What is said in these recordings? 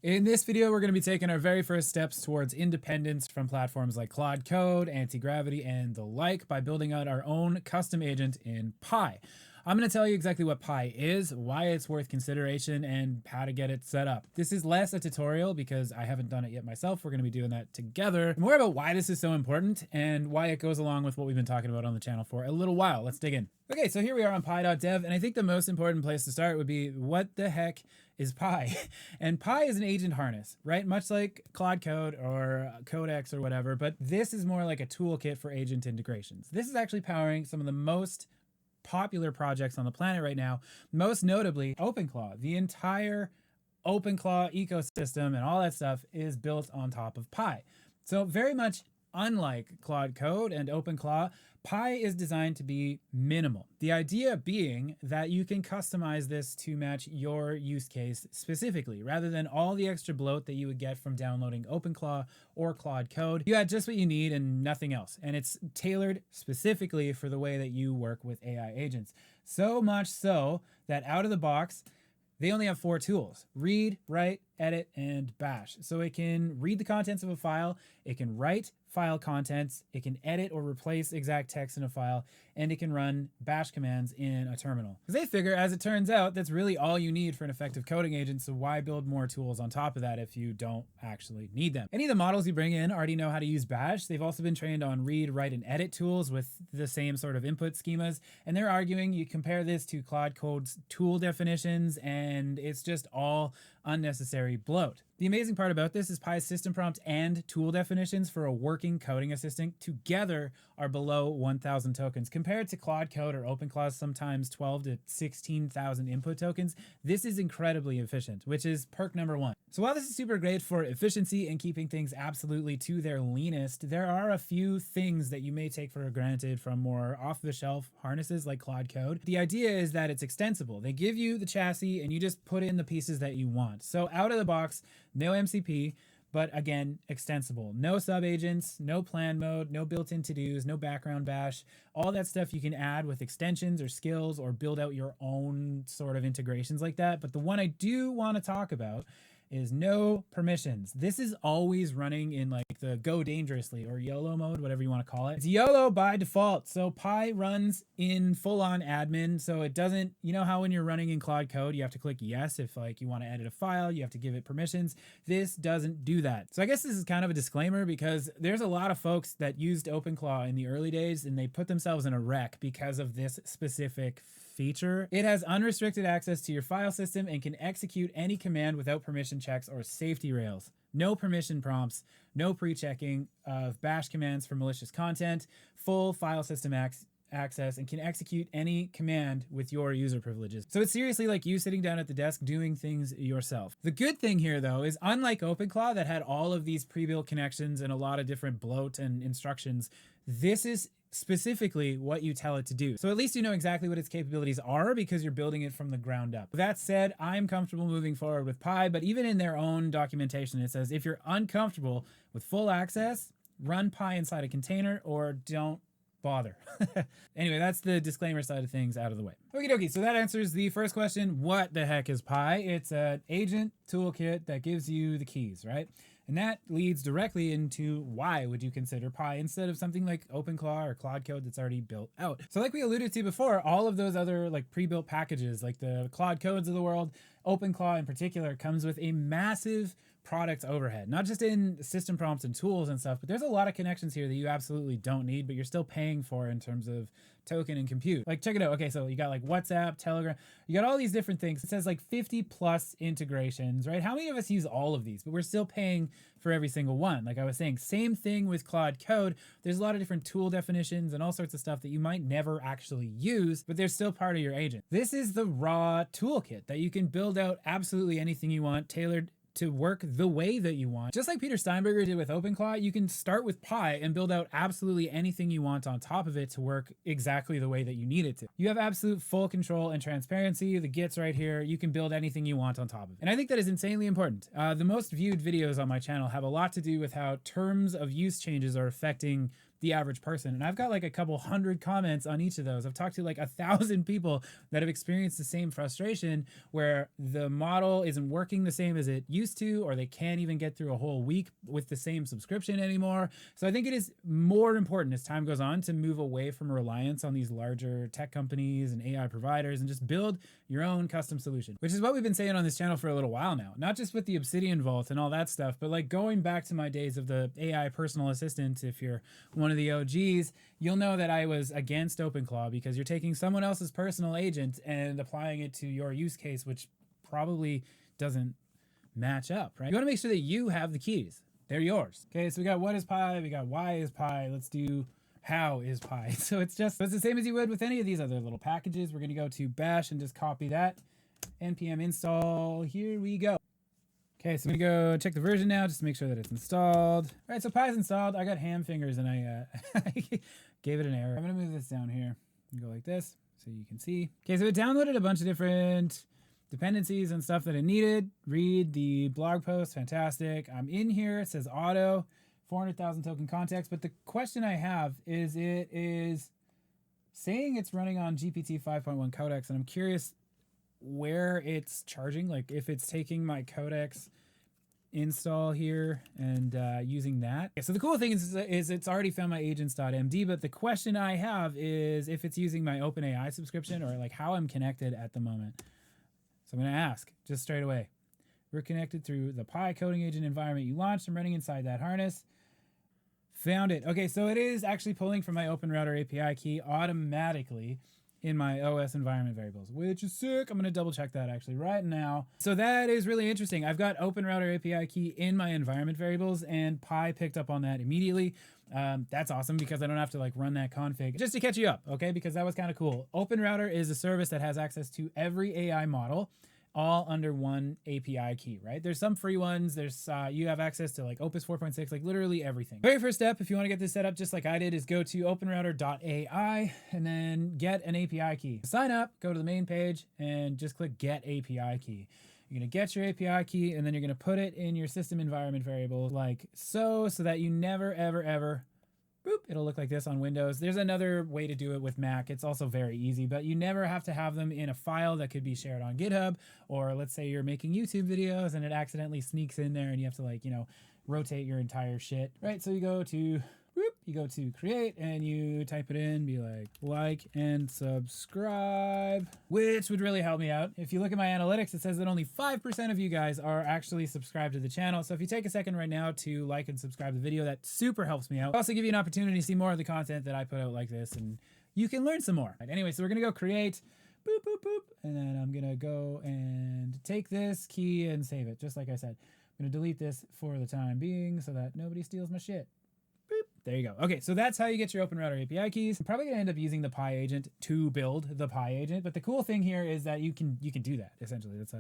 In this video, we're going to be taking our very first steps towards independence from platforms like Claude Code, Anti-Gravity, and the like by building out our own custom agent in Pi. I'm going to tell you exactly what Pi is, why it's worth consideration, and how to get it set up. This is less a tutorial because I haven't done it yet myself. We're going to be doing that together. More about why this is so important and why it goes along with what we've been talking about on the channel for a little while. Let's dig in. Okay, so here we are on pi.dev, and I think the most important place to start would be what the heck is Pi? And Pi is an agent harness, right? Much like Claude Code or Codex or whatever, but this is more like a toolkit for agent integrations. This is actually powering some of the most popular projects on the planet right now, most notably OpenClaw. The entire OpenClaw ecosystem and all that stuff is built on top of Pi. So very much unlike Claude Code and OpenClaw, Pi is designed to be minimal. The idea being that you can customize this to match your use case specifically, rather than all the extra bloat that you would get from downloading OpenClaw or Claude Code. You had just what you need and nothing else. And it's tailored specifically for the way that you work with AI agents. So much so that out of the box, they only have 4 tools: read, write, edit, and bash. So it can read the contents of a file, it can write file contents, it can edit or replace exact text in a file, and it can run bash commands in a terminal. Because they figure, as it turns out, that's really all you need for an effective coding agent, so why build more tools on top of that if you don't actually need them? Any of the models you bring in already know how to use bash. They've also been trained on read, write, and edit tools with the same sort of input schemas, and they're arguing you compare this to Claude Code's tool definitions, and it's just all unnecessary bloat. The amazing part about this is Pi's system prompt and tool definitions for a working coding assistant together are below 1,000 tokens. Compared to Claude Code or OpenClaw's sometimes 12 to 16,000 input tokens, this is incredibly efficient, which is perk number 1. So while this is super great for efficiency and keeping things absolutely to their leanest, there are a few things that you may take for granted from more off-the-shelf harnesses like Claude Code. The idea is that it's extensible. They give you the chassis and you just put in the pieces that you want. So out of the box, no MCP, but again, extensible. No subagents, no plan mode, no built-in to-dos, no background bash. All that stuff you can add with extensions or skills or build out your own sort of integrations like that. But the one I do want to talk about is no permissions. This is always running in like the go dangerously or YOLO mode, whatever you want to call it. It's YOLO by default. So Pi runs in full-on admin. So it doesn't, you know how when you're running in Claude Code, you have to click yes if like you want to edit a file, you have to give it permissions. This doesn't do that. So I guess this is kind of a disclaimer because there's a lot of folks that used OpenClaw in the early days and they put themselves in a wreck because of this specific feature. It has unrestricted access to your file system and can execute any command without permission checks or safety rails. No permission prompts, no pre-checking of bash commands for malicious content, full file system access, and can execute any command with your user privileges. So it's seriously like you sitting down at the desk doing things yourself. The good thing here though is unlike OpenClaw that had all of these pre-built connections and a lot of different bloat and instructions, this is specifically what you tell it to do. So at least you know exactly what its capabilities are because you're building it from the ground up. With that said, I'm comfortable moving forward with Pi, but even in their own documentation, it says if you're uncomfortable with full access, run Pi inside a container or don't bother. Anyway, that's the disclaimer side of things out of the way. Okie dokie, so that answers the first question. What the heck is Pi? It's an agent toolkit that gives you the keys, right? And that leads directly into why would you consider Pi instead of something like OpenClaw or Claude Code that's already built out. So like we alluded to before, all of those other like pre-built packages like the Claude Codes of the world, OpenClaw in particular, comes with a massive product overhead, not just in system prompts and tools and stuff, but there's a lot of connections here that you absolutely don't need, but you're still paying for in terms of token and compute. Like check it out. Okay, so you got like WhatsApp, Telegram, you got all these different things. It says like 50 plus integrations, right? How many of us use all of these, but we're still paying for every single one? Like I was saying, same thing with Claude Code. There's a lot of different tool definitions and all sorts of stuff that you might never actually use, but they're still part of your agent. This is the raw toolkit that you can build out absolutely anything you want, tailored to work the way that you want. Just like Peter Steinberger did with OpenClaw, you can start with Pi and build out absolutely anything you want on top of it to work exactly the way that you need it to. You have absolute full control and transparency. The Git's right here. You can build anything you want on top of it. And I think that is insanely important. The most viewed videos on my channel have a lot to do with how terms of use changes are affecting the average person. And I've got like a couple hundred comments on each of those. I've talked to like 1,000 people that have experienced the same frustration where the model isn't working the same as it used to, or they can't even get through a whole week with the same subscription anymore. So I think it is more important as time goes on to move away from reliance on these larger tech companies and AI providers and just build your own custom solution, which is what we've been saying on this channel for a little while now. Not just with the Obsidian Vault and all that stuff, but like going back to my days of the AI personal assistant. If you're one of the OGs, you'll know that I was against OpenClaw because you're taking someone else's personal agent and applying it to your use case, which probably doesn't match up, right? You want to make sure that you have the keys. They're yours. Okay, so we got what is pi, we got why is pi. Let's do how is pi. So it's the same as you would with any of these other little packages. We're going to go to bash and just copy that. NPM install. Here we go. Okay, so I'm gonna go check the version now just to make sure that it's installed. All right, so Pi's installed. I got ham fingers and I gave it an error. I'm gonna move this down here and go like this so you can see. Okay, so it downloaded a bunch of different dependencies and stuff that it needed. Read the blog post, fantastic. I'm in here, it says auto, 400,000 token context, but the question I have is it is saying it's running on GPT 5.1 Codex, and I'm curious where it's charging, like if it's taking my Codex install here and using that. Okay, so the cool thing is it's already found my agents.md, but the question I have is if it's using my OpenAI subscription or like how I'm connected at the moment. So I'm going to ask just straight away. We're connected through the Pi coding agent environment you launched. I'm running inside that harness. Found it. Okay, so it is actually pulling from my OpenRouter API key automatically in my OS environment variables, which is sick. I'm going to double check that actually right now. So that is really interesting. I've got OpenRouter API key in my environment variables, and Pi picked up on that immediately. That's awesome because I don't have to like run that config. Just to catch you up, okay? Because that was kind of cool. OpenRouter is a service that has access to every AI model, all under one API key, right? There's some free ones. There's you have access to like Opus 4.6, like literally everything. Very first step, if you want to get this set up just like I did, is go to openrouter.ai and then get an API key. Sign up, go to the main page, and just click Get API Key. You're going to get your API key, and then you're going to put it in your system environment variable like so that you never, ever, ever, boop, it'll look like this on Windows. There's another way to do it with Mac. It's also very easy, but you never have to have them in a file that could be shared on GitHub, or let's say you're making YouTube videos and it accidentally sneaks in there and you have to like, you know, rotate your entire shit, right? So you go to, whoop, you go to create and you type it in, be like and subscribe, which would really help me out. If you look at my analytics, it says that only 5% of you guys are actually subscribed to the channel. So if you take a second right now to like and subscribe to the video, that super helps me out. I'll also give you an opportunity to see more of the content that I put out like this, and you can learn some more. Right, anyway, so we're gonna go create, boop, boop, boop, and then I'm gonna go and take this key and save it, just like I said. I'm gonna delete this for the time being so that nobody steals my shit. There you go. Okay, so that's how you get your OpenRouter API keys. I'm probably gonna end up using the Pi agent to build the Pi agent, but the cool thing here is that you can do that essentially. That's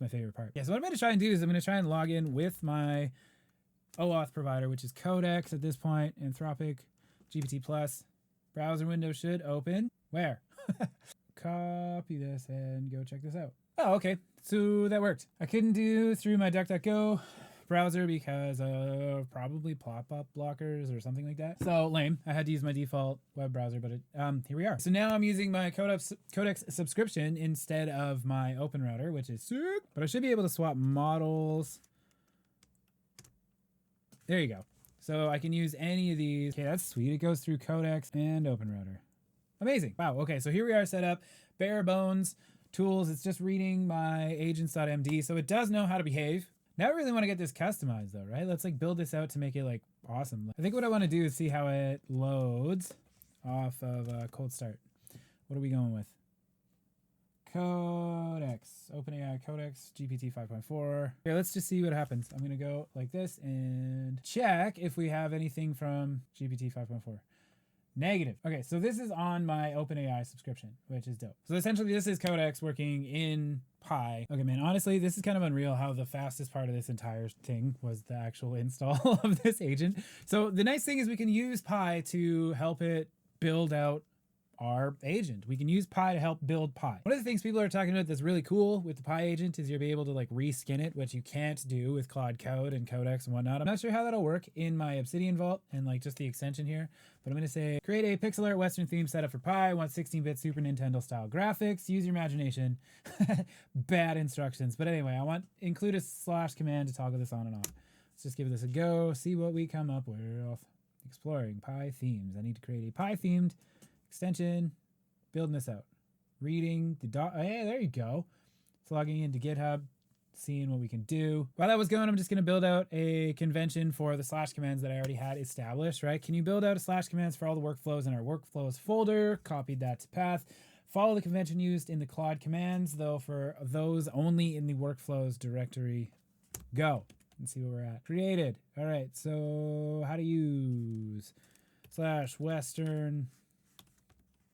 my favorite part. Yeah. So what I'm gonna try and do is I'm gonna try and log in with my OAuth provider, which is Codex at this point. Anthropic, GPT Plus, browser window should open. Where? Copy this and go check this out. Oh, okay. So that worked. I couldn't do through my DuckDuckGo browser because of probably pop-up blockers or something like that. So lame. I had to use my default web browser, but here we are. So now I'm using my Codex subscription instead of my OpenRouter, which is sick. But I should be able to swap models. There you go. So I can use any of these. Okay, that's sweet. It goes through Codex and OpenRouter. Amazing. Wow. Okay, so here we are set up. Bare bones tools. It's just reading my agents.md. So it does know how to behave. Now I really want to get this customized though, right? Let's like build this out to make it like awesome. I think what I want to do is see how it loads off of cold start. What are we going with? Codex, OpenAI Codex, GPT 5.4. Okay, let's just see what happens. I'm going to go like this and check if we have anything from GPT 5.4. Negative. Okay, so this is on my OpenAI subscription, which is dope. So essentially this is Codex working in Pi. Okay, man, honestly, this is kind of unreal how the fastest part of this entire thing was the actual install of this agent. So the nice thing is we can use Pi to help it build out our agent. We can use Pi to help build Pi. One of the things people are talking about that's really cool with the Pi agent is you'll be able to like reskin it, which you can't do with Claude Code and Codex and whatnot. I'm not sure how that'll work in my Obsidian vault and like just the extension here, but I'm going to say create a pixel art Western theme setup for Pi. I want 16-bit Super Nintendo style graphics. Use your imagination. Bad instructions. But anyway, I want include a / command to toggle this on and off. Let's just give this a go. See what we come up with. Exploring Pi themes. I need to create a Pi themed extension. Building this out. Reading the hey, there you go. It's logging into GitHub, seeing what we can do. While that was going, I'm just going to build out a convention for the / commands that I already had established, right? Can you build out a / commands for all the workflows in our workflows folder? Copied that to path. Follow the convention used in the Claude commands, though for those only in the workflows directory. Go. Let's see where we're at. Created. All right, so how to use / Western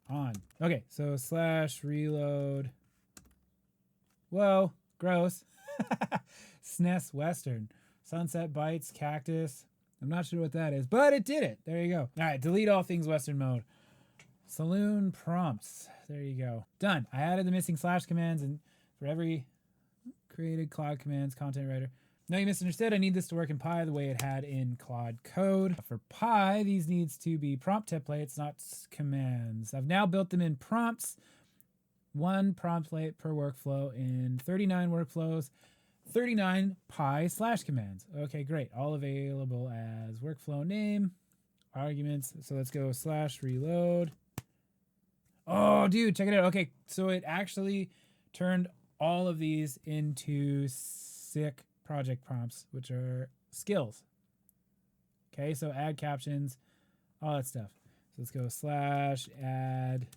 on. Okay, so / reload. Whoa, gross. SNES Western. Sunset Bytes, Cactus. I'm not sure what that is, but it did it. There you go. All right, delete all things Western mode. Saloon prompts. There you go. Done. I added the missing / commands, and for every created Claude commands, content writer. No, you misunderstood. I need this to work in Pi the way it had in Claude Code. For Pi, these needs to be prompt templates, not commands. I've now built them in prompts. 1 prompt template per workflow in 39 workflows, 39 Pi / commands. Okay, great. All available as workflow name, arguments. So let's go / reload. Oh, dude, check it out. Okay, so it actually turned all of these into sick project prompts, which are skills. Okay, so add captions, all that stuff. So let's go / add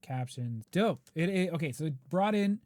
captions. Dope. Okay, so it brought in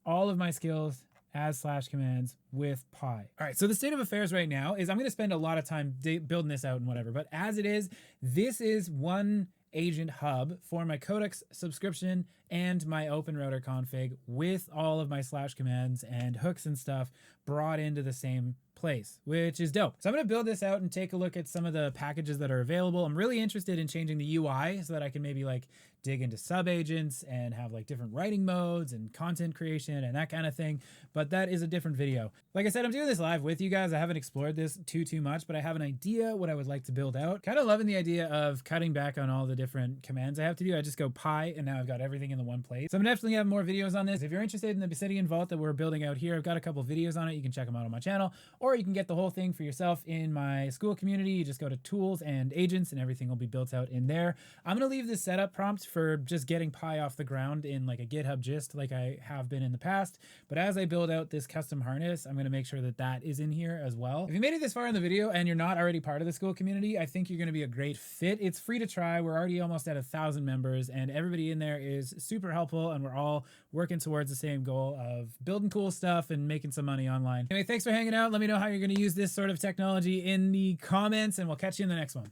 all of my skills as / commands with Pi. All right, so the state of affairs right now is I'm going to spend a lot of time building this out and whatever, but as it is, this is one agent hub for my Codex subscription and my OpenRouter config with all of my / commands and hooks and stuff brought into the same place, which is dope. So I'm going to build this out and take a look at some of the packages that are available. I'm really interested in changing the UI so that I can maybe like dig into sub-agents and have like different writing modes and content creation and that kind of thing. But that is a different video. Like I said, I'm doing this live with you guys. I haven't explored this too much, but I have an idea what I would like to build out. Kind of loving the idea of cutting back on all the different commands I have to do. I just go Pi and now I've got everything in the one place. So I'm definitely have more videos on this. If you're interested in the Obsidian vault that we're building out here, I've got a couple videos on it. You can check them out on my channel, or you can get the whole thing for yourself in my Skool community. You just go to tools and agents and everything will be built out in there. I'm going to leave this setup prompt for just getting Pi off the ground in like a GitHub gist like I have been in the past. But as I build out this custom harness, I'm going to make sure that that is in here as well. If you made it this far in the video and you're not already part of the Skool community, I think you're going to be a great fit. It's free to try. We're already almost at 1,000 members and everybody in there is super helpful and we're all working towards the same goal of building cool stuff and making some money online. Anyway, thanks for hanging out. Let me know how you're going to use this sort of technology in the comments and we'll catch you in the next one.